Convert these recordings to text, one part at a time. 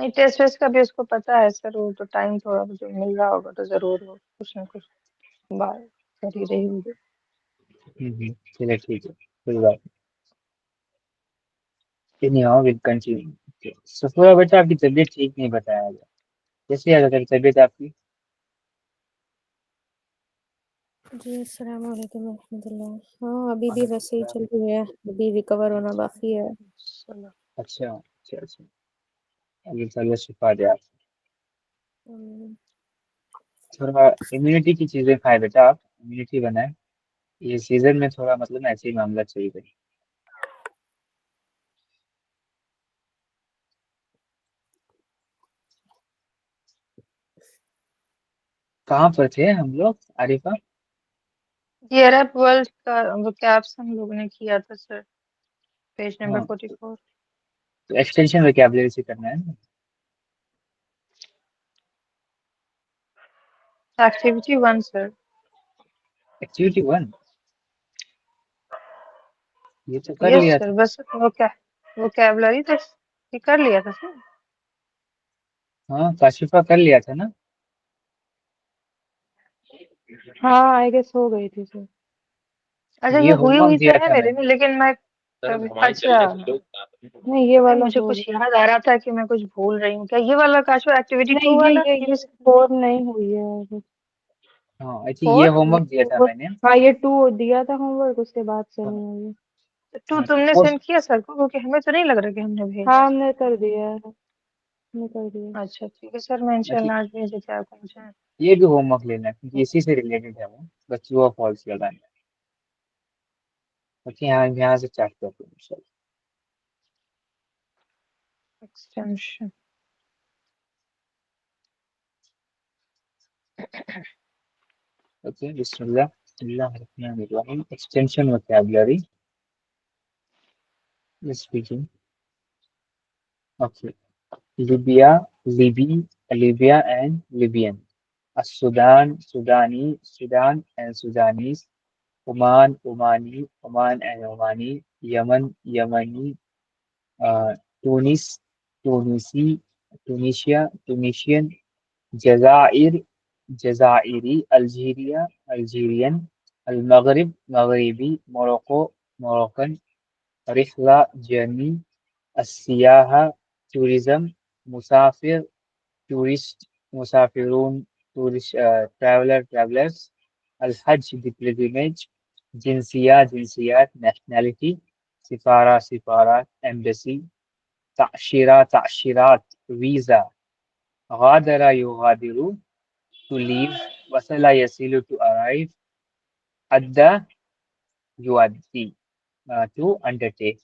نہیں test waste کا بھی اس کو پتا ہے سر، وہ تو ٹائم تھوڑا جو مل رہا ہوگا تو ضرور وہ کچھ نہ کچھ بات کر ہی رہی ہوگی۔ چلے ٹھیک ہے، کوئی بات نہیں، ہاں ول کنٹینیو۔ سفورہ بیٹا آپ کی طبیعت ٹھیک نہیں بتایا گیا، کیسے یاد ہے طبیعت آپ کی؟ جی السلام علیکم ورحمۃ اللہ۔ ہاں ابھی بھی ویسے ہی چل رہی ہے، ابھی ریکور ہونا باقی ہے۔ اچھا اچھا اچھا، اللہ تعالیٰ شفا دے آپ کو۔ تھوڑا امیونٹی کی چیزیں کھائے بیٹا، آپ امیونٹی بنائیں، یہ سیزن میں تھوڑا مطلب ایسے ہی معاملہ چل رہی۔ کہاں پر تھے ہم لوگ عارفہ؟ جی عرب ورلڈ کا وہ کیپس ہم لوگ نے کیا تھا سر، پیج نمبر ہاں 44، تو ایکسٹینشن ویکیبلری سے کرنا ہے نا، ایکٹیویٹی 1 سر۔ ایکٹیویٹی 1 یہ تو کر یس لیا سر، تھا۔ بس ووکیبلری تک یہ کر لیا تھا سر۔ ہاں کاشفہ کر لیا تھا نا۔ ہاں آئی گیس ہو گئی تھی سر۔ اچھا یہ یہ ہوم ہوئی ورک تو دیا ہے تھا میرے نے۔ میں، لیکن میں اچھا نہیں یہ والا مجھے ہو کچھ یاد آ رہا تھا کہ میں کچھ بھول رہی ہوں، کیا یہ والا کاشو ایکٹیویٹی 2 نہیں، والا یہ 4 نہیں ہوئی ہے ابھی۔ ہاں آئی تھنک یہ 4؟ ہوم ورک دیا تھا میں نے۔ ہاں یہ 2 دیا تھا ہوم ورک، اس کے بعد سے نہیں ہوئی۔ 2 ہاں تم نے تو سینڈ کیا سر کو؟ کیونکہ ہمیں تو نہیں لگ رہا کہ ہم نے بھیجا ہاں ہے ہم سر۔ نے کر دیا ہے، ہم نے کر دیا۔ اچھا ٹھیک ہے سر، میں انشاءاللہ آج بھیج دیتے آپ کو مجھے۔ یہ بھی ہوم ورک لینا ہے کیونکہ اسی سے ریلیٹڈ ہے وہ، بس ٹرو اور فالس لگانا ہے۔ اوکے یہاں سے چیک کرتے ہیں انشاءاللہ۔ ایکسٹینشن اوکے بسم اللہ الرحمن الرحیم، extension vocabulary speaking. Okay Libya, Libya and Libyan, السودان سودانی، سودان اینڈ سودانیز، عمان عمانی، عمان اینڈ عمانی، یمن یمنی، تونس تونسی، ٹونیشیا ٹونیشین، جزائر جزائری، الجیریا الجیرین، المغرب مغربی، موروکو موروکن، رحلہ جرنی، السیاحہ ٹورزم، مسافر ٹورسٹ، مسافرون ٹریولرز، الحج دی پلگریمیج، جنسیہ جنسیات نیشنلٹی، سفارہ سفارات ایمبیسی، تعشیرات ویزا، غادر یغادر to leave، وصل يصل to arrive، أدى يؤدي to undertake۔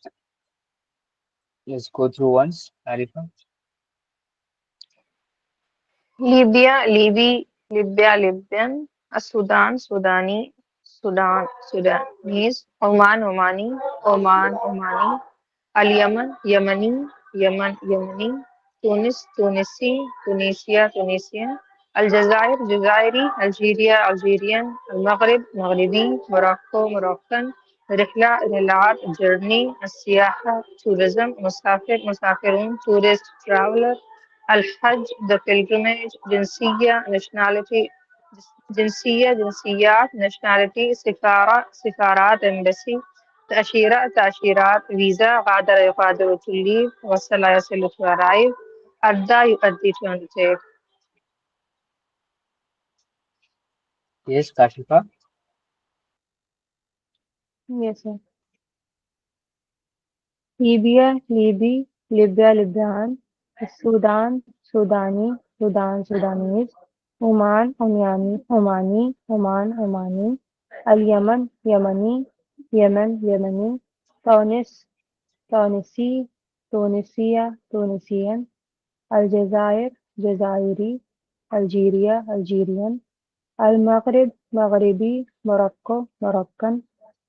Let's go through once عارفة۔ لیبیا لیبی، لیبیا لیبین، السودان سودانی، سودان سودانیز، عمان عمانی، عمان عمانی، الیمن یمنی، یمن یمنی، تونس تونسی، تونیشیا تونیسین، الجزائر جزائری، الجیریا الجیرین، المغرب مغربی، موروکو موروکن، رحلہ رحلات جرنی، السیاحہ ٹورزم، مسافر مسافرون ٹورسٹ ٹریولر، الحج the pilgrimage، جنسیہ nationality، جنسیہ جنسیات nationality، سفارہ سفارات embassy، تأشیرہ تأشیرات ویزا، غادر یغادر to leave، وصل یصل to arrive، أدى يؤدي to undertake۔ Yes کاشفہ۔ Yes sir. لیبیا لیبی، لیبیا لیبیان، السودان سودانی، سودان سودانیز، عمان عمانی، عمانی، عمان عمانی، الیمن یمنی، یمن یمنی، تونس تونسی، تونسیہ تونسین، الجزائر جزائری، الجیریا الجیرین، المغرب مغربی، موروکو موروکن،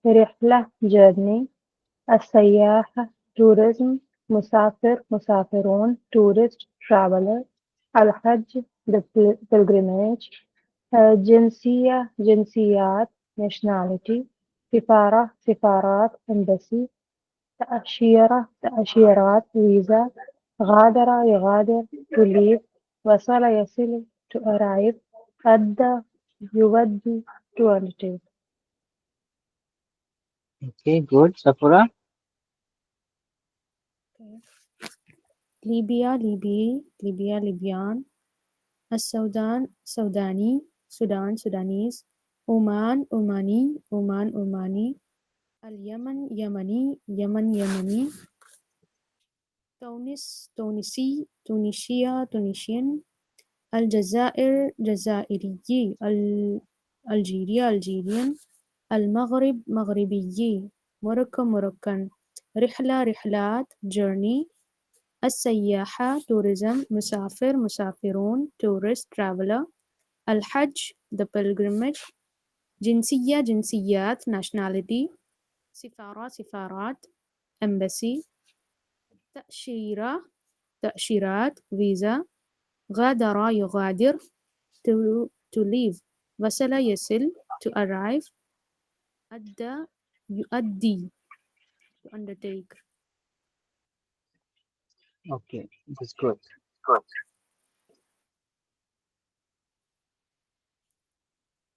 رحلہ جرنی، السیاحہ ٹورزم، مسافر مسافرون ٹورسٹ ٹریولر، الحج the pilgrimage، جنسیہ جنسیات نیشنالٹی، سفارہ سفارات embassy، تأشیرہ تأشیرات ویزا، غادر یغادر to leave, wasala yasilu to arrive, adda yuwaddi to undertake. Okay, good. Safura? Okay. Libya, Libya, Libyan. السودان سوداني Sudan Sudanese Oman Omani اليمن يمني Tunisia الجزائر جزائري Algerian المغرب مغربي Moroccan رحلات journey السياحة tourism مسافرون tourist traveler الحج the pilgrimage جنسيات nationality سفارات embassy تأشيرات visa غادر يغادر to leave وصل يصل to arrive أدى يؤدي to undertake. Okay, that's good.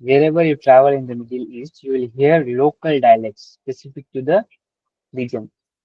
Wherever you travel in the Middle East, you will hear local dialects specific to the region.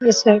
Yes, sir.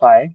5,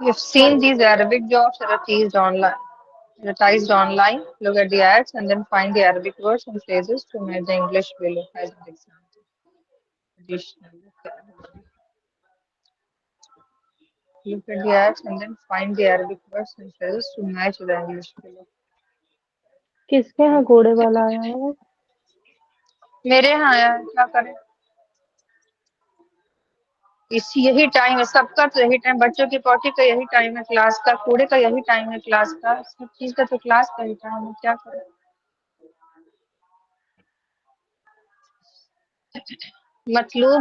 You've seen these Arabic jobs advertised online. Look at the ads and then find the Arabic words and phrases to match the English below as an example. Additional vocabulary. look at the ads and then find the Arabic words and phrases to match the English below. کس کے یہاں گھوڑے والا آیا ہے؟ میرے یہاں آیا ہے، کیا کریں؟ یہی ٹائم ہے سب کا، تو یہی ٹائم، بچوں کی پوٹی کا یہی ٹائم ہے کلاس کا، کوڑے کا یہی ٹائم ہے کلاس کا، سب چیز کا تو کلاس کا ہی ٹائم ہے، کیا کریں؟ مطلوب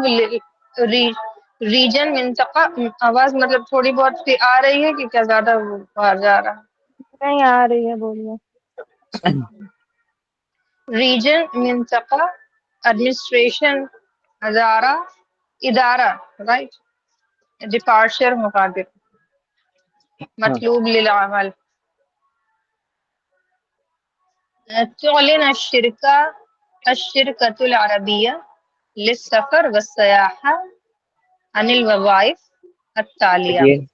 ریجن منطقہ، آواز مطلب تھوڑی بہت آ رہی ہے کہ کیا زیادہ باہر جا رہا ہے؟ نہیں آ رہی ہے، بولیے. ریجن منطقہ، ایڈمنسٹریشن ادارہ رائٹ، ڈپارچر مقابل، مطلوب للعمل. تعلن الشركة العربية للسفر والسياحة عن الوظائف التالية. Again,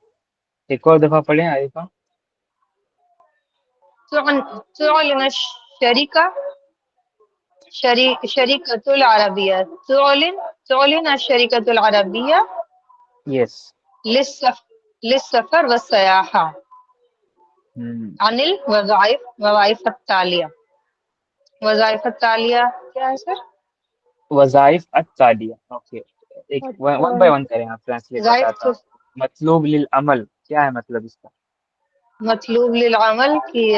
ایک اور دفعہ پڑھیں عارفہ. تعلن شركة العربية تعلن الشركة العربية Yes. للسفر والسياحة عن الوظائف التالية. وظائف التالیہ کیا ہے سر؟ وظائف التالیہ. اوکے، ایک ون بائی ون کریں، آپ ٹرانسلیٹ بتاتا ہوں. مطلوب للعمل کیا ہے مطلب اس کا؟ مطلوب للعمل کی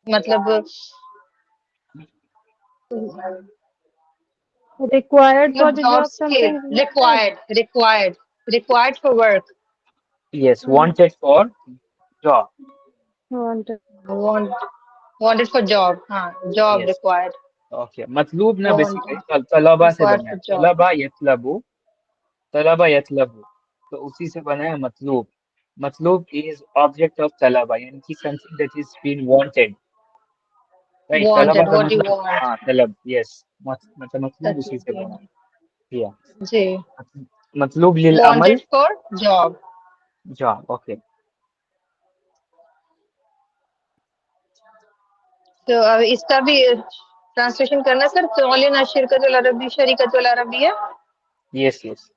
مطلب required for the job something. required for work. Yes, wanted for job. wanted for job. ہاں job Yes. required. اوکے، مطلوب نا Wanted. بیسیکلی طلبا سے Required بنا for ہے، job. طلبا یطلبو، تو اسی سے بنا ہے مطلوب. مطلوب از آبجیکٹ آف طلبا، یعنی کہ something that is being wanted. Right, طلبا Wanted. کا What do you مطلب want? ہاں طلب. یس، مطلب اسی سے بنا. Yeah. جی. مطلوب للعمل Wanted for job. Job. Okay, تو اب اس کا بھی ٹرانسلیشن کرنا سر. تعلن الشرکۃ العربیہ شریکۃ العربیہ. یس یس.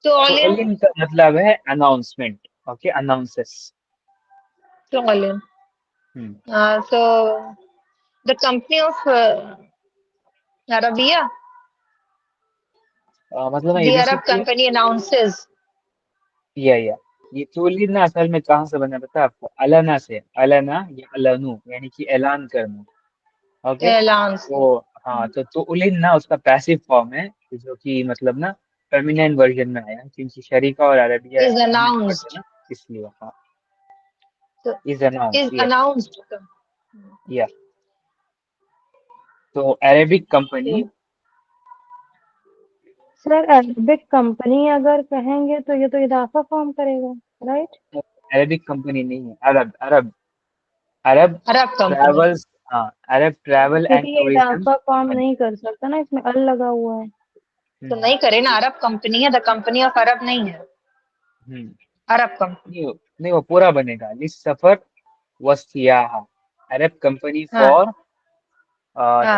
تعلن تعلن کا مطلب ہے اناؤنسمنٹ. Okay, announces. تعلن. So the company of Arabia, مطلب the Arab company announces. یا یہ تعلن نا اصل میں کہاں سے بنا پتا آپ کو؟ علنا سے. علنا یا علنو یعنی کہ اعلان کرنا. اوکے، اعلان. تو ہاں، تو تعلن نا اس کا پیسو فارم ہے، جو کہ مطلب نا فیمینائن ورژن میں آیا کیونکہ شریکہ اور عربیہ is announced. نا اس لیے. ہاں، So, is is announced. announced. یا تو عربک کمپنی. سر عربک کمپنی اگر کہیں گے تو یہ تو اضافہ فارم کرے گا، رائٹ؟ عربک کمپنی نہیں ہے، عرب ٹریولز. ہاں، عرب ٹریول اینڈ لیکن یہ ٹورزم. اضافہ فارم نہیں کر سکتا نا، اس میں ال لگا ہوا ہے. تو نہیں کرے نا، عرب کمپنی ہے، دا کمپنی آف عرب نہیں ہے، عرب کمپنی. نہیں، وہ پورا بنے گا. للسفر والسیاحہ، Arab company for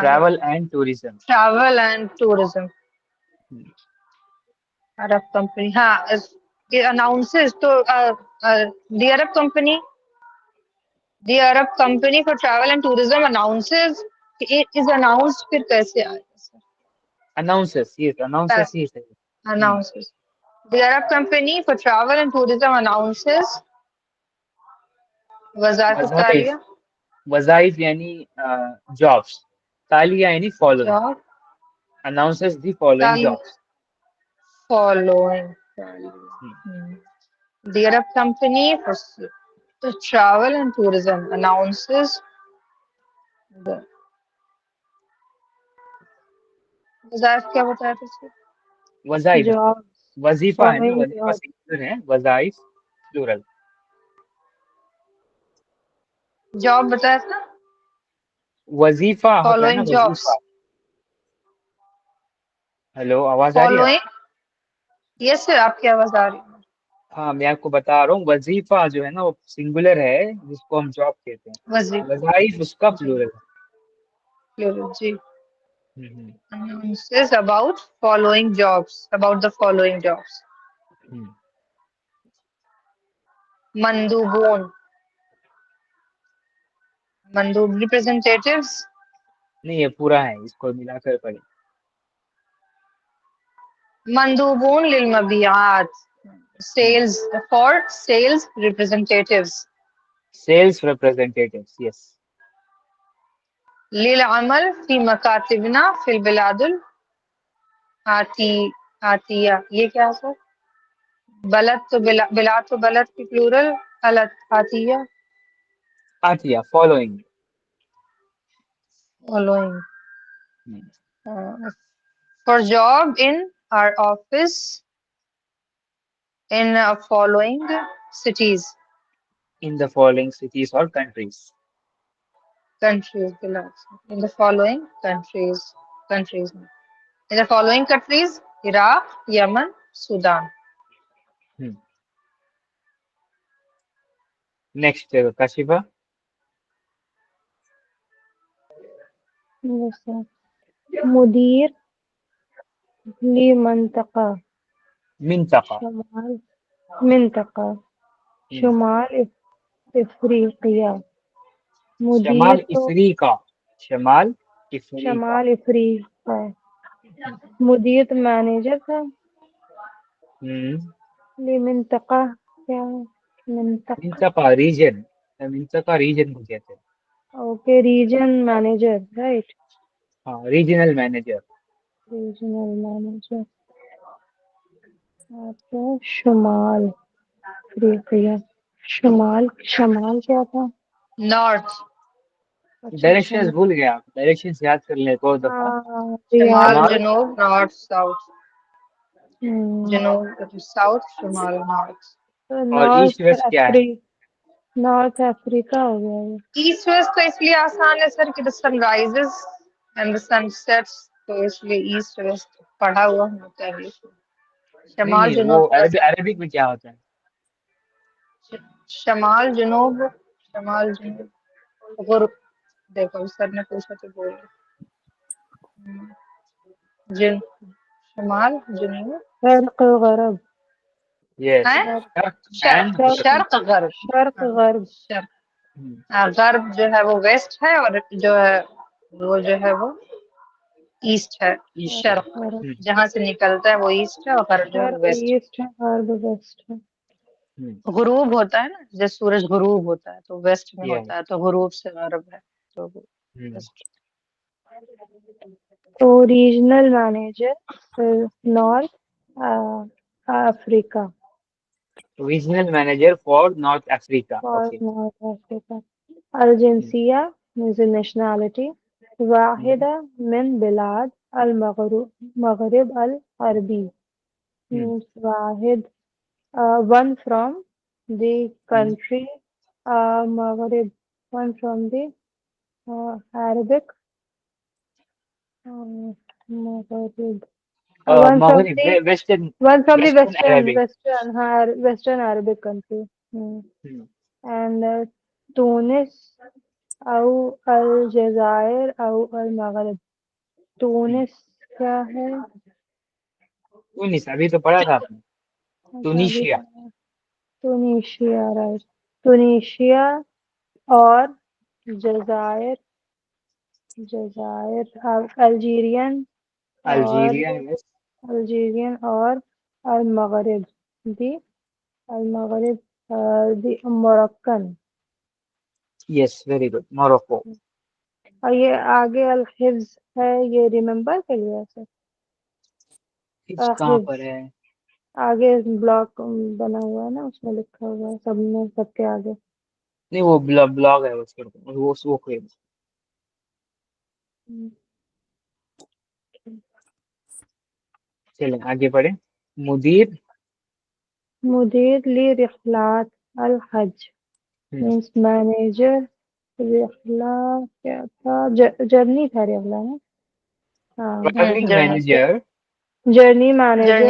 travel and tourism. Travel and tourism, Arab company. ہاں announces تو the Arab company for travel and tourism announces is announced. پھر کیسے آئے گا؟ announces. Yes, announces ہی ہے. announces. The Arab company for travel and tourism announces وظائف التالیہ. وظائف یعنی jobs, Taliya یعنی following. job announces the following jobs. following. The Arab company for travel and tourism announces the وظائف. کیا بتایا تھا اس کو؟ وظائف جاب وظیفہ ہے نا، وظیفہ سنگولر ہے، وظائف پلورل. جاب بتایا تھا. وظیفہ ہوتا ہے نا، فالوئنگ جابس. وظیفہ. ہیلو، آواز آ رہی ہے؟ فالوئنگ. یس سر، آپ کی آواز آ رہی ہے. ہاں، میں آپ کو بتا رہا ہوں، وظیفہ جو ہے نا وہ سنگولر ہے، جس کو ہم جاب کہتے ہیں. وظائف اس کا پلورل ہے. جی. announces about following jobs, about the following jobs. مندوبون مندوب representatives نہیں یہ پورا ہے، اس کو ملا کر پڑھیں. مندوبون للمبيعات sales for sales representatives Sales representatives, yes. للعمل في مكاتبنا في البلاد الآتية یہ کیا ہے سر؟ بلد تو بلاد تو بلد کی plural آتیہ Atya, following. following Hmm. for job in our office in following cities In the following cities or countries. countries in the following countries in the following countries Iraq, Yemen, Sudan. Hmm. Next, Kashifa. مدیر لمنطقة Mintaqa. منطقة شمال افریقیا مدیر Shamal تو Ifriqa. Shamal Ifriqa. شمال افریقہ مدیر تو manager تھا Hmm. منطقہ کیا ہے منطقہ Mintaqa region. Mintaqa region کو کہتے ہیں. اوکے ریجن مینیجر رائٹ ہاں regional manager. ریجنل مینیجر شمال افریقیا شمال کیا تھا North اچھا Directions بھول گیا آپ. Directions یاد کر لیں ایک اور دفعہ. شمال شمال. جنوب نارتھ ساؤتھ ہاں جنوب ساؤتھ شمال نارتھ اور ایسٹ ویسٹ کیا ہے؟ نارتھ افریقہ ہو گیا یہ ایسٹ ویسٹ تو اس لیے آسان ہے سر کہ the sun rises and the sun sets تو اس لیے ایسٹ ویسٹ پڑھا ہوا ہوتا ہے انگلش میں شمال نہیں وہ جنوب تھوڑا سا عربک میں کیا ہوتا ہے؟ شمال جنوب غرب دیکھو سر نے پوچھا تو بول جن شمال جنوب شرق غرب Yes. ہیں شرق and غرب. شرق غرب شرق غرب شرق غرب جو ہے وہ ویسٹ ہے اور جو ہے وہ ایسٹ ہے شرق غرب جہاں سے نکلتا ہے وہ ایسٹ ہے اور غرب جو ہے وہ شرق ویسٹ ایسٹ ہے غرب ویسٹ ہے غروب ہوتا ہے نا جب سورج غروب ہوتا ہے تو ویسٹ میں Yeah. ہوتا ہے تو غروب سے غرب ہے تو ویسٹ تو regional manager north Africa Regional manager for North Africa. اور Okay. نارتھ افریقہ الجنسیہ نیشنالٹی واحدہ من بلاد المغرب العربی واحد one from the country مغرب one from the Arabic مغرب one from مغرب the Western Western Arabic country and تونس او الجزائر او المغرب تونس کیا ہے تونس ابھی تو پڑھا تھا آپ نے. ٹونیشیا. ٹونیشیا رائٹ ٹونیشیا اور جزائر الجیرین الجیریا. Yes. اور المغرب دی موروکن Yes, very good. Morocco. اور یہ آگے الحفظ ہے یہ ریممبر کے لیے سر کہاں پر ہے؟ آگے بلاک بنا ہوا ہے نا اس میں لکھا ہوا ہے سب کے آگے نہیں وہ بلاگ ہے اس پر وہ کوئی. چلیں آگے پڑھیں. مدیر لی رحلات الحج means manager رحلہ کیا تھا جرنی تھا رحلہ نا traveling manager جرنی مینیجر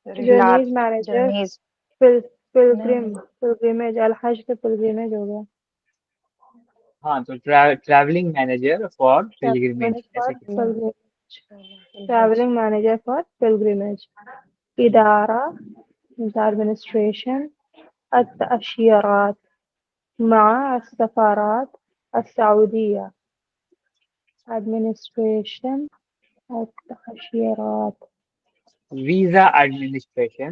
رحلات مینیجر جرنیز پلگریمیج الحج تو پلگریمیج ہو گیا ہاں تو traveling manager for pilgrimage ایسے کچھ. ٹریولنگ مینیجر فار پلگریمیج ادارہ ایڈمنسٹریشن التأشيرات مع السفارات السعودية. administration التأشيرات. visa administration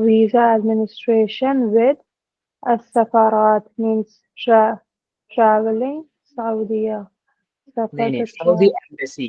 visa administration with السفارات means traveling سعودية. نہیں سفر نہیں to Saudi travel. Embassy.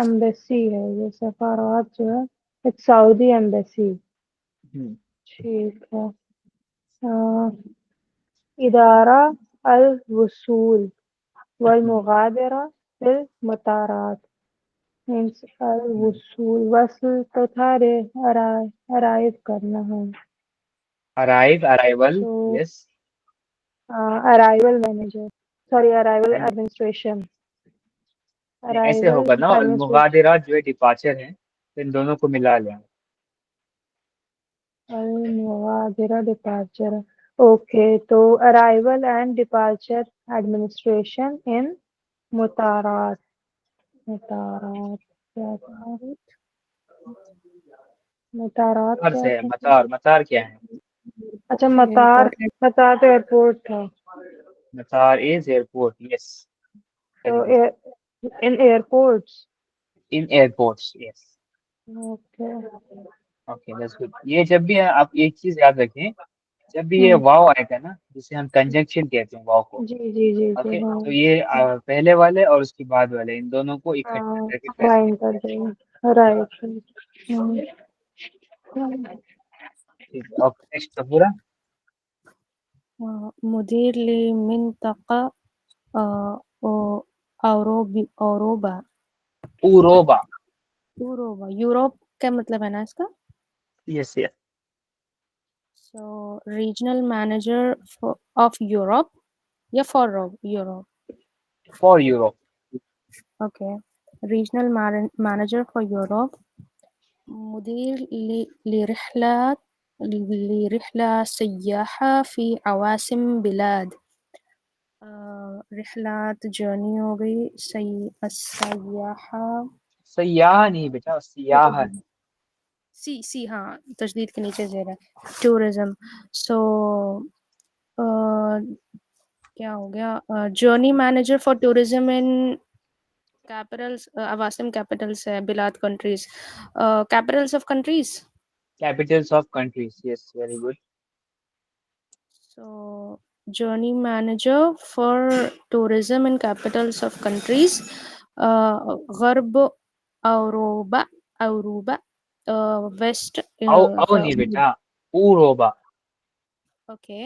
embassy ہے یہ سفارات جو ہے it's سعودی embassy. ٹھیک ہے. إدارة الوصول والمغادرة في المطارات means الوصول وصل تو تھا arrive کرنا ہے. arrival So yes. arrival manager arrival administration. ایسے ہوگا نا, مغادرات جو ہے ڈپارچر ہے, ان دونوں کو ملا لیں. المغادرة departure. اوکے تو arrival and departure administration in مطارات. مطارات کیا تھا؟ مطارات مطار کیا سے ہے, تھا؟ مطار کیا ہے؟ اچھا مطار تو ایئرپورٹ تھا. مطار is airport yes. تو in airports. in airports yes. Okay. okay that's good. یہ جب بھی آپ ایک چیز یاد رکھیں, جب بھی یہ واو آئے گا نا, جسے ہم کنجنکشن کہتے ہیں واو کو, جی جی جی اوکے ہاں تو یہ پہلے والے اور اس کے بعد والے ان دونوں کو اکٹھا کر کے کمبائن کر دیں گے. رائٹ. ٹھیک ہے. اوکے نیکسٹ پورا. مدير لمنطقة أوروبا. اوروبا یوروپ کیا مطلب ہے نا اس کا؟ یس یس. So regional manager of Europe یا for Europe. for Europe. Okay. Regional manager for Europe. مدير لرحلة سياحة في عواصم بلاد. رحلات جرنی ہو گئی. سیاحہ سیاح نہیں بیٹا, سیاح ہے. سی ہاں تشدید کے نیچے زیر ہے. ٹورزم. سو کیا ہو گیا؟ Journey manager for tourism in capitals. عواصم کیپٹلس ہے بلاد countries. Capitals of countries. capitals of countries yes very good. So journey manager for tourism in capitals of countries. غرب اوروبا ویسٹ. او نہیں بیٹا, اوروبا. اوکے.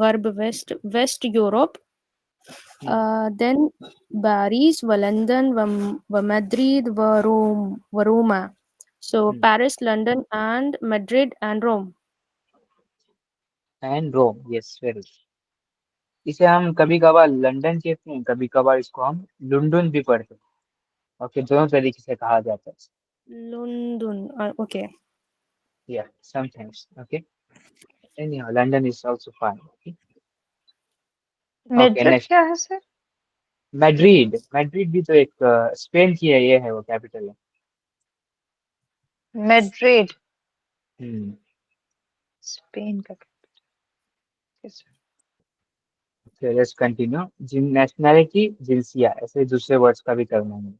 غرب ویسٹ یوروپ. then باريس ولندن ومدريد وروما. So Paris, London and Madrid and Rome. and Rome yes very good. اسے ہم کبھی کبھار لنڈن کہتے ہیں, کبھی کبھار اس کو ہم لنڈن بھی پڑھتے ہیں. اوکے دونوں طریقے سے کہا جاتا ہے. London. Okay. yeah sometimes okay. anyhow London is also fine. okay Madrid next کیا ہے سر؟ میڈریڈ بھی تو ایک اسپین کی ہے, یہ ہے وہ کیپٹل ہے. میڈرڈ ہم. اسپین کا Okay, let's continue. نیشنلٹی جنسیہ, ایسے دوسرے ورڈز کا بھی کرنا ہے.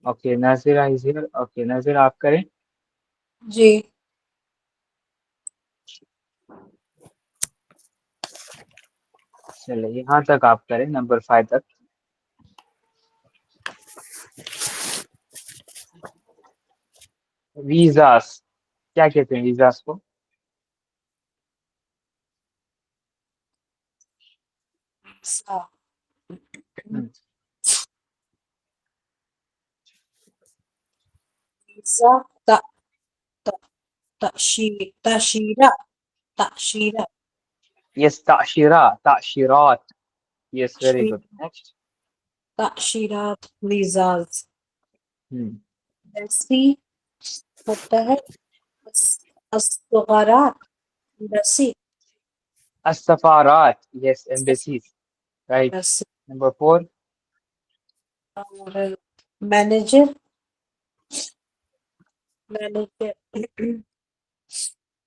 Okay Nazira is here. Okay Nazira آپ کریں. جی. چلے یہاں تک آپ کریں, نمبر 5 تک. ویزاس, کیا کہتے ہیں ویزاس کو؟ تأشيرة. یس تعشیرات. Yes very good. نیکسٹ. تأشيرات ویزاز. ایسی ہوتا ہے السفارات ایمبیسی. السفارات یس ایمبیسیز رائٹ. نمبر 4 اور manager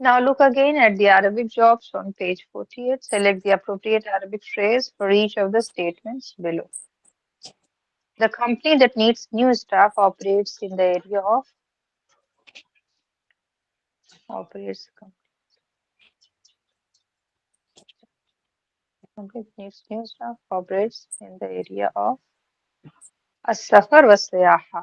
Now look again at the Arabic jobs on page 48. Select the appropriate Arabic phrase for each of the statements below. The company that needs new staff operates in the area of operates company that needs new staff operates in the area of السفر والسياحة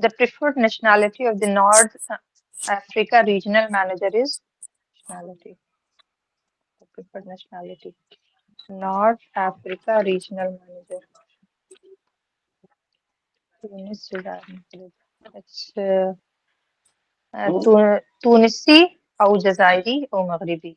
The preferred nationality of the North Africa regional manager is nationality. The preferred nationality. North Africa regional manager. Tunis, It's تونسي أو جزائري أو مغربي.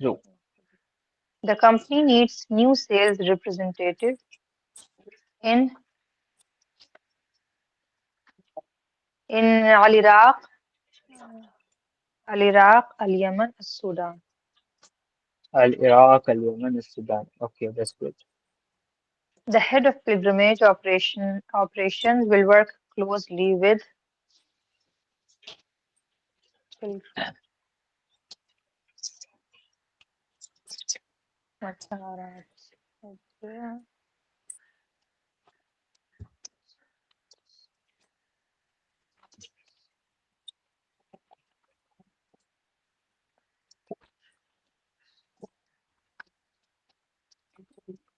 True. The company needs new sales representative in Al-Iraq, Al-Yemen, Sudan. Al-Iraq, Al-Yemen, Sudan. Okay, that's good. The head of pilgrimage operations will work closely with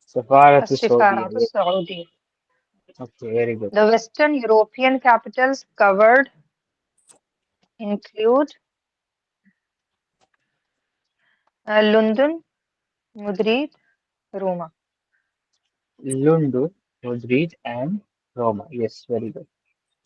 سفارة السعودية. السفارات السعودية. Okay, very good. The Western European capitals covered include London, Madrid, Roma. London, Madrid and Roma. Yes, very good.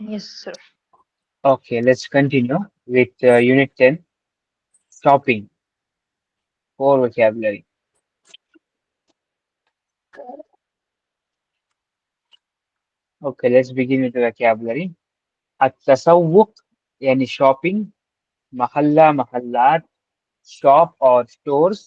Yes, sir. Okay, let's continue with unit 10, shopping, core vocabulary. Okay, let's begin with the vocabulary. التسوق يعني shopping, محلة محلات, shop or stores,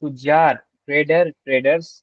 تجار, trader traders,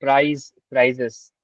price prices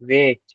weight,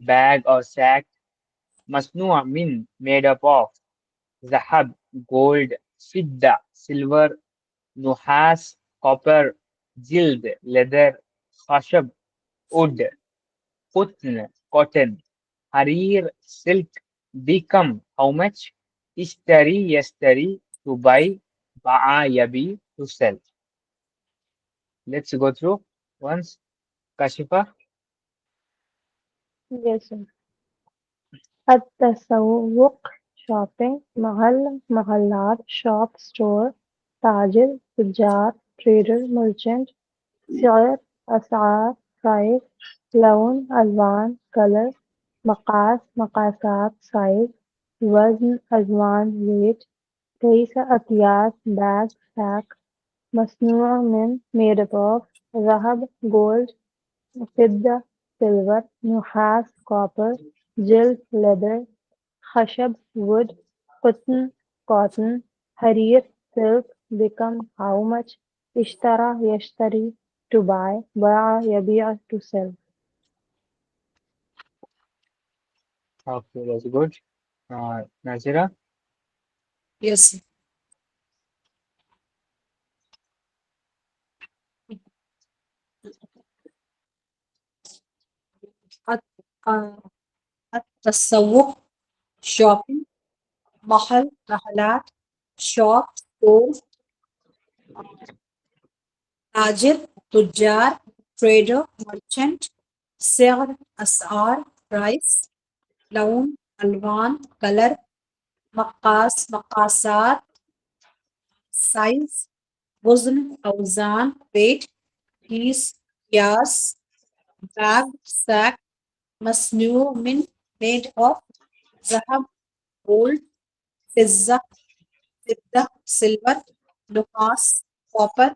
bag or sack, مصنوع من made up of, ذهب gold, فضة silver, نحاس copper, جلد leather, خشب wood, قطن cotton, حرير silk, become how much, اشتري يشتري to buy, باع يبيع to sell. Let's go through once. Kashifa. Yes, sir. التسوق shopping, Mahal محلات shop store, تاجر تجار trader merchant, سعر أسعار price, لون ألوان color, مقاس مقاسات size, وزن أزوان weight, كيس أكياس bag sack, مصنوع من made up of, ذهب gold, فضة silver, نحاس copper, جلد leather, خشب wood, قطن cotton, حرير silk, become how much, اشترى يشتري to buy, باع يبيع to sell. Okay, that's good. Nazira. Yes. التسوق shopping, Mahal محلات shop store, تاجر تجار trader merchant, سعر أسعار price, لون ألوان color, مقاس مقاسات size, وزن أوزان weight, كيس قياس bag sack, مصنوع من made of, ذهب gold, فضة silver, نحاس copper,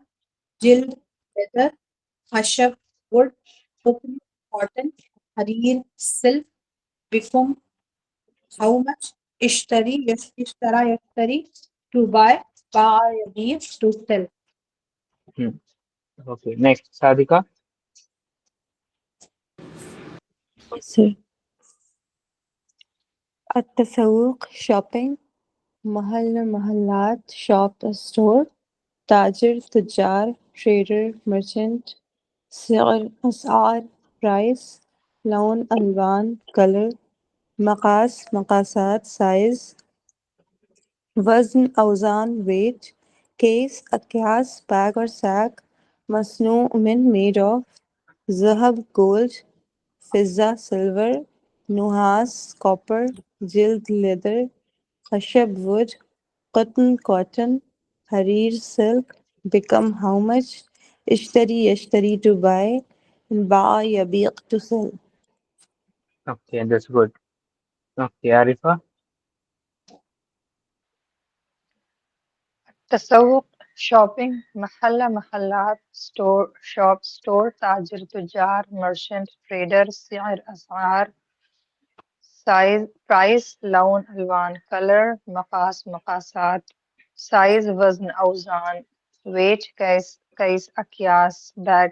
جلد leather, خشب wood, قطن cotton, حرير silk, become how much, اشتري اشترى يشتري to buy, باع يبيع to sell. Okay, next. Sadika. Yes, sir. التسوق shopping, Mahal محلات shop store, تاجر تجار trader merchant, سعر أسعار price, لون ألوان color, مقاس مقاسات size, وزن أوزان weight, case أكياس bag or sack, مصنوع من made of, ذهب gold, فضة silver, نحاس copper, جلد leather, خشب wood, cotton cotton, حرير silk, become how much, اشتري يشتري to buy, باع يبيع to sell. Okay, that's good. Okay, Arifa. تسوق shopping Mahal محلات store shop store تاجر تجار merchant trader سعر أسعار size price لون ألوان color مقاس مقاسات size وزن أوزان weight كيس أكياس bag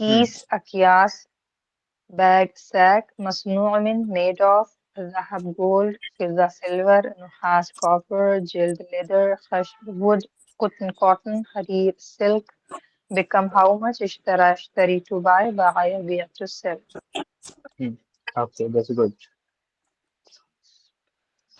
كيس أكياس bag sack مصنوع من made of ذهب gold فضة silver نحاس copper جلد leather خشب wood cotton حرير silk become how much اشتري to buy باع يبيع to sell. Okay, that's good.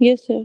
Yes sir.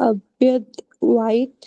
أبيض white,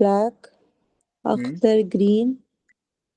black, أخضر green,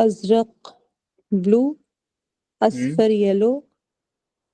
أزرق blue, أصفر yellow,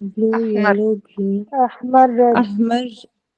blue أحمر yellow green, أحمر red. أحمر.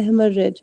أحمر red.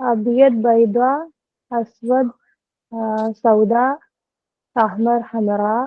أبيض بيضاء، أسود سوداء، أحمر حمراء،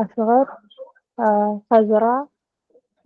أصغر خضراء،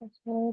أصغر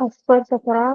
أصفر صفراء.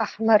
أحمر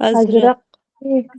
أزرق.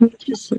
Yes sir.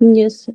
Yes sir.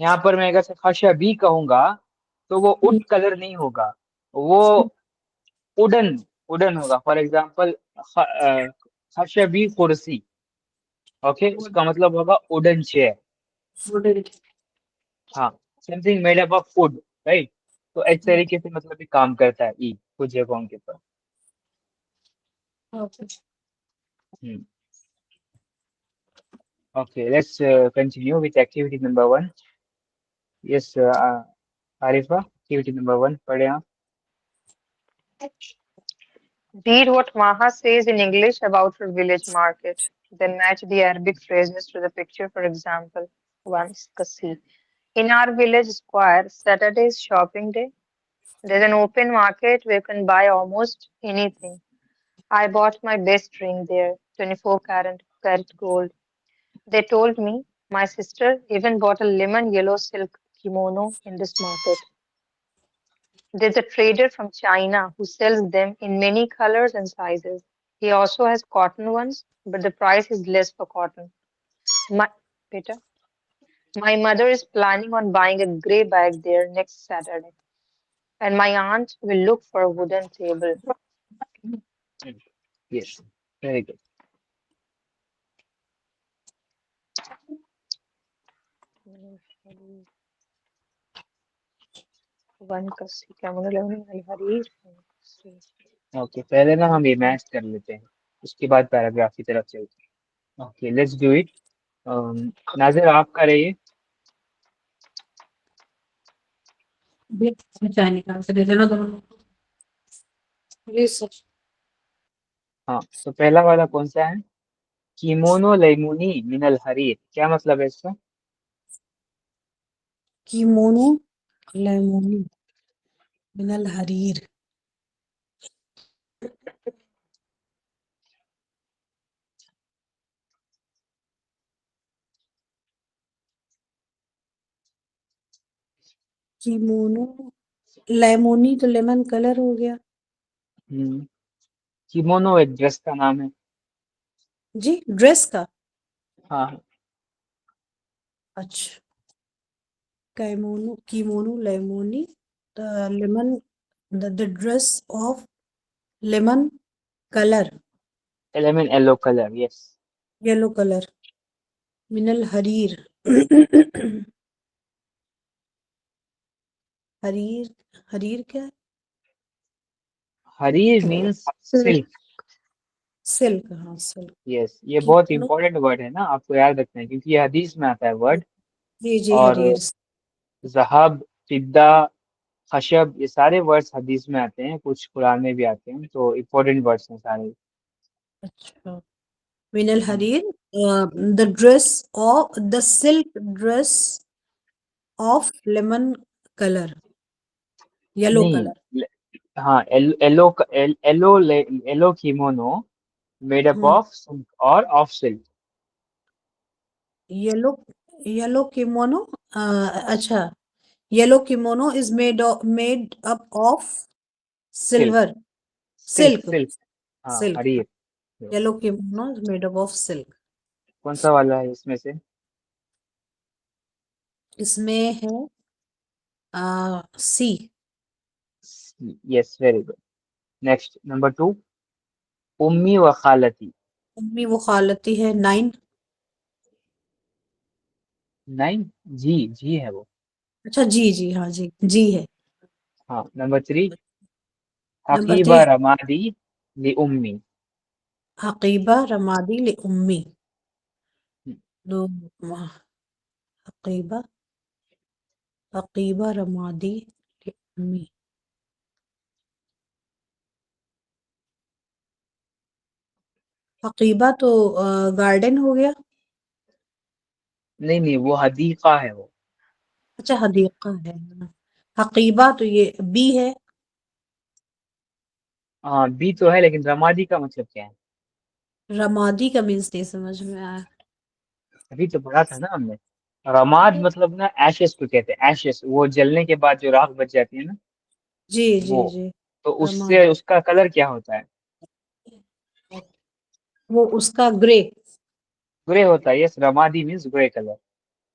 یہاں پر میں اگر سے خشبی کہوں گا تو وہ it colour نہیں ہوگا, وہ اڈن ہوگا. فار ایگزامپل خشبی کرسی, اوکے, اس کا مطلب ہوگا اڈن چیئر. ہاں, same thing made up of would, right. تو اس طریقے سے مطلب بھی کام کرتا ہے ای کچھ جگہوں کے اوپر. Okay, let's continue with activity number 1. Yes, Arifa, activity number 1, پڑھیں آپ. Read what Maha says in English about her village market. Then match the Arabic phrases to the picture. For example, 1. Kasi. In our village square, Saturday is shopping day. There's an open market where you can buy almost anything. I bought my best ring there, 24 karat gold. They told me my sister even bought a lemon yellow silk kimono in this market. There's a trader from China who sells them in many colors and sizes. He also has cotton ones, but the price is less for cotton. Beta, my mother is planning on buying a grey bag there next Saturday, and my aunt will look for a wooden table. Yes, very good. Okay, پہلے نا ہم یہ match کر لیتے ہیں, اس کے بعد paragraph کی طرف چلتے ہیں. Okay, let's do it. ناظر آپ کا رہیے. چائے نکال کے دے دینا دونوں. Please sir. ہاں, تو پہلا والا کون سا ہے؟ کیمونو لیمونی من الحریر, کیا مطلب ہے اس کا؟ کیمونو لیمونی من الحریر. کیمونو لیمونی تو لیمن کلر ہو گیا. کیمونو ایک ڈریس کا نام ہے. جی, ڈریس کا. ہاں, اچھا, کیمونو لیمونی lemon the dress of lemon color, lemon yellow colour, yes. yellow color. من الحریر. حریر کیا ہے؟ حریر مینس سلک. سلک. ہاں, سلک. یس, یہ بہت امپورٹنٹ ورڈ ہے نا, آپ کو یاد رکھنا ہے, کیونکہ یہ حدیث میں آتا ہے ورڈ. جی جی, اور حریر. ذہب, فضہ, خشب, یہ سارے ورڈس حدیث میں آتے ہیں, کچھ قرآن میں بھی آتے ہیں, تو امپورٹنٹ ورڈس ہیں سارے. اچھا, من الحریر, the dress of the silk dress of lemon color, yellow color. نہیں, ہاں, yellow kimono made up of silk اور آف سلک. Yellow kimono. اچھا, yellow kimono is made up of silver. Silk. Silk. ہاں, Silk. حریر. Yellow kimono is made up of silk. کون سا والا ہے اس میں سے؟ اس میں ہے سی. یس, ویری گڈ. Next, number 2. امی و خالتی. امی و خالتی ہے 9. 9, جی ہے وہ. اچھا, جی, ہاں, جی ہے. ہاں, نمبر 3. نمبر حقیبہ 3. رمادی لی امی. حقیبہ رمادی لأمی. حقیبہ رمادی لأمی. حقیبہ تو گارڈن ہو گیا. نہیں, وہ حدیقہ ہے وہ. اچھا, حدیقہ ہے. حقیبہ تو یہ بی ہے. ہاں, بی تو ہے, لیکن رمادی کا مطلب کیا ہے؟ رمادی کا مینس نہیں سمجھ میں آیا. ابھی تو پڑھا تھا نا ہم نے. رماد مطلب نا ایشز کو کہتے ہیں, ایشز, وہ جلنے کے بعد جو راکھ بچ جاتی ہے نا, جی وہ. جی, تو اس رماد. سے اس کا کلر کیا ہوتا ہے؟ وہ اس کا گرے. گرے ہوتا ہے. یس, رمادی means grey colour.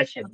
ashen.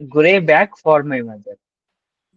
Gray bag for my mother.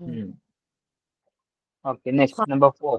Hmm. Okay, next number 4.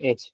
H.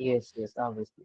Yes, yes, obviously.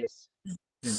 Yes. Hmm.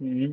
Hmm.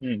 Hmm.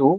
2.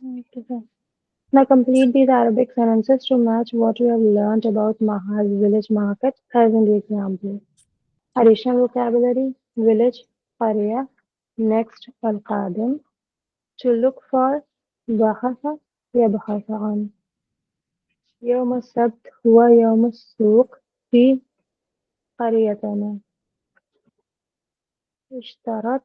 Okay, sir. Now complete these Arabic sentences to match what you have learned about Maha's village market as in the example. Additional vocabulary: village, qarya. Next, al-qadim. To look for bahasa, yabhasa an. يوم السبت هو يوم السوق في قريتنا. اشترت.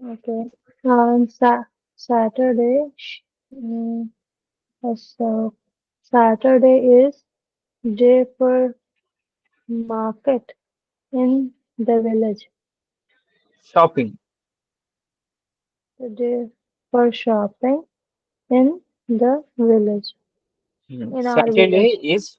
Okay. On Saturday, So Saturday is day for market in the village. Shopping. The day for shopping in the village. In our Saturday village. is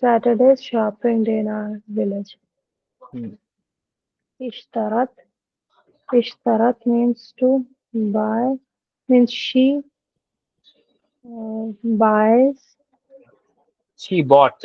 Saturday is shopping day in our village. Ishtarat. Ishtarat means to buy. Means she buys. She bought.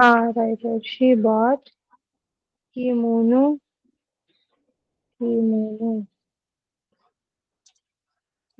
right. She bought kimono. Kimono.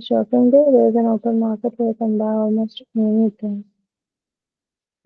shopping day. There is an open market where you can buy almost anything.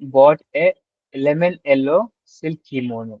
bought a lemon yellow silk kimono.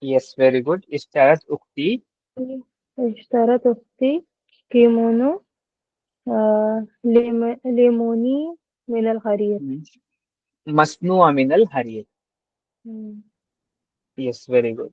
Yes, very good. اشترت أختي اشترت أختي كيمونو ليموني من الخريف. مصنوع من الحرير. Yes, very good.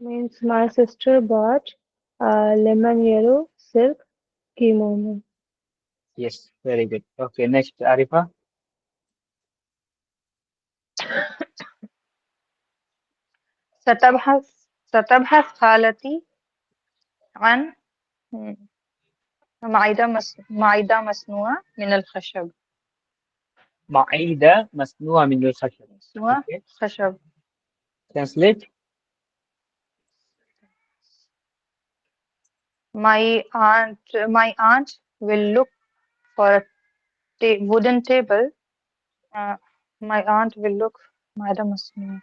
Means my sister bought lemon yellow silk kimono. Yes, very good. Okay, next, Arifa. ستبحث خالتي عن معدة مصنوعة من الخشب. معدة مصنوعة من الخشب. مصنوعة Okay. خشب. Translate. My aunt will look for a wooden table. My aunt will look. معدة مصنوعة.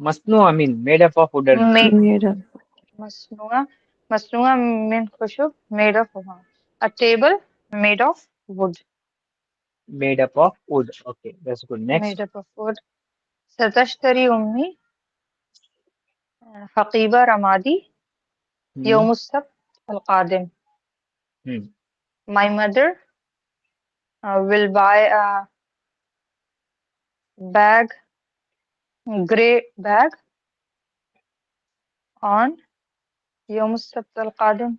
مصنوع من made up of wooden. مصنوعة من خشب made of a table made of wood. Made up of wood. Okay, that's good. Next. made up of wood. ستشتري أمي حقيبة رمادي يوم السبت القادم. My mother will buy a grey bag on يوم السبت القادم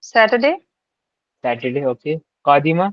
Saturday. Saturday, okay. قادمة.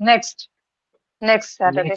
next Saturday.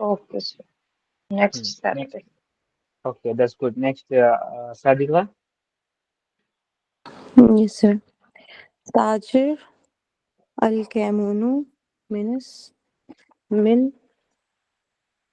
Okay, sir. Next Saturday. Okay, that's good. Next, Sadiqa. Yes, sir. Tajir al-Kamunu means min.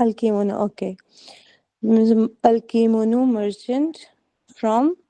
Al-Kimono, okay. Means al-Kimono merchant from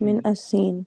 Min As-Sin.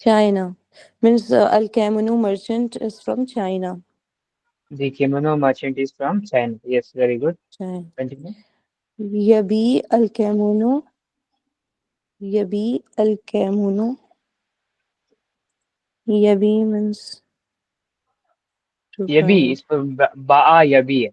China. Means al-Kimono merchant is from China. The kimono merchant is from China. Yes, very good. China. Continue. Yabi al-Kimono. Yabi al-Kimono. Yabi means to Yabi buy. is from Ba'a Yabi.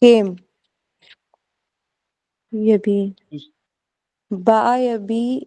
Came. Yabi. Ba'a Yabi.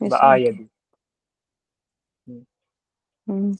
Yes, Ba'a okay. Yabi.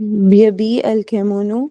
Yabi al-Kimono.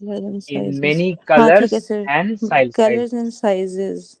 In many colors and sizes. Colors and sizes.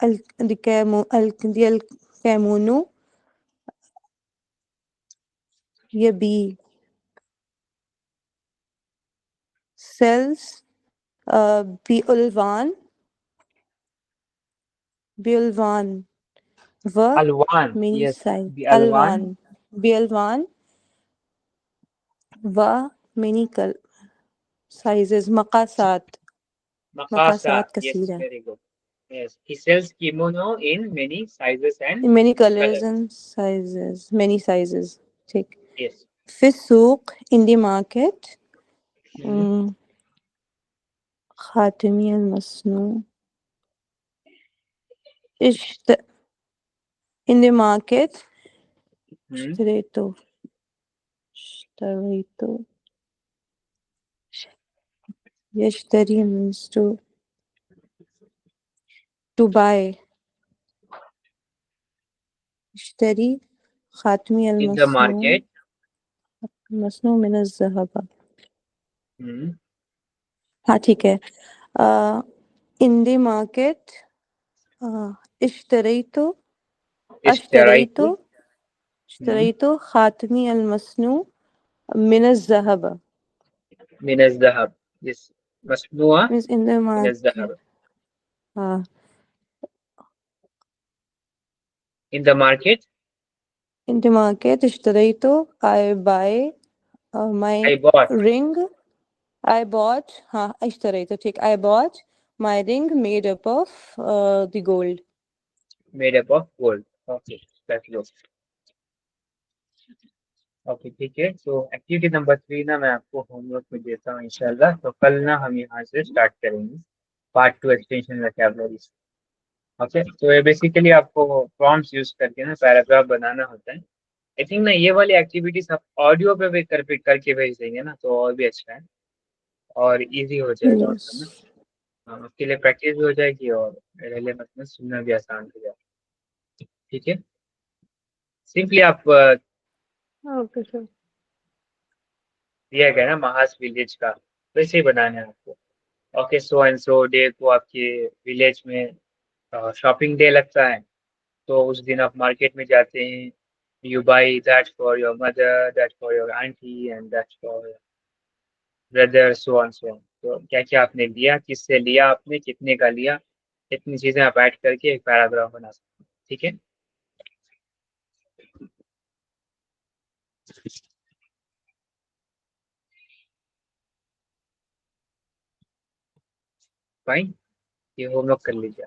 the kimono یہ be cells بِأُلوان و الوان. many Yes, size the alwan. ألوان بألوان و many sizes مقاسات Maqasat. Yes, كثيرة very good. Yes, he sells kimono in many sizes and in many colors colors. and sizes many sizes ٹھیک Yes. في السوق in the market Hmm. خاتمي المصنوع in the market Hmm. اشتريت يشتري means to buy اشتري خاتمي In the المصنوع market. مصنوع من الذهب Hmm. ہاں ٹھیک ہے in the market اشتريت Ishtaraitu اشتريت خاتمي المصنوع من الذهب min az-zahab. Yes. Masnua means in the min market az-zahab. In the market, in the market اشتريت I buy my I bought. ring I bought اشتريت ٹھیک I bought my ring made up of the gold Made up of gold. Okay, that's good. Okay ٹھیک ہے. سو activity number 3 نا میں آپ کو home work میں دیتا ہوں انشاءاللہ. تو کل نا ہم یہاں سے اسٹارٹ کریں گے پارٹ 2 ایکسٹینشن ویکیبلری. اوکے, تو یہ بیسیکلی آپ کو پرومپٹس یوز کر کے نا پیراگراف بنانا ہوتا ہے. آئی تھنک نا یہ والی ایکٹیویٹیز آپ آڈیو پہ بھی کر کے بھیج دیں گے نا تو اور بھی اچھا ہے اور ایزی ہو جائے گا yes مطلب نا. اس کے لیے پریکٹس بھی ہو جائے گی اور میرے لیے مطلب سننا بھی آسان ہو جائے گا. ٹھیک ہے, سمپلی آپ اوکے سر دیا گیا نا محاذ ولیج کا ویسے ہی بنانا ہے آپ کو. Okay, so and so day کو آپ کے ولیج میں شاپنگ ڈے لگتا ہے تو اس دن آپ مارکیٹ میں جاتے ہیں. You by that for your mother, that for your aunty and that for brother, so and so. تو کیا کیا آپ نے لیا, کس سے لیا, آپ نے کتنے کا لیا, اتنی چیزیں آپ ایڈ کر کے ایک پیراگراف بنا سکتے ہیں. ٹھیک ہے, فائن. یہ ہوم ورک کر لیجیے.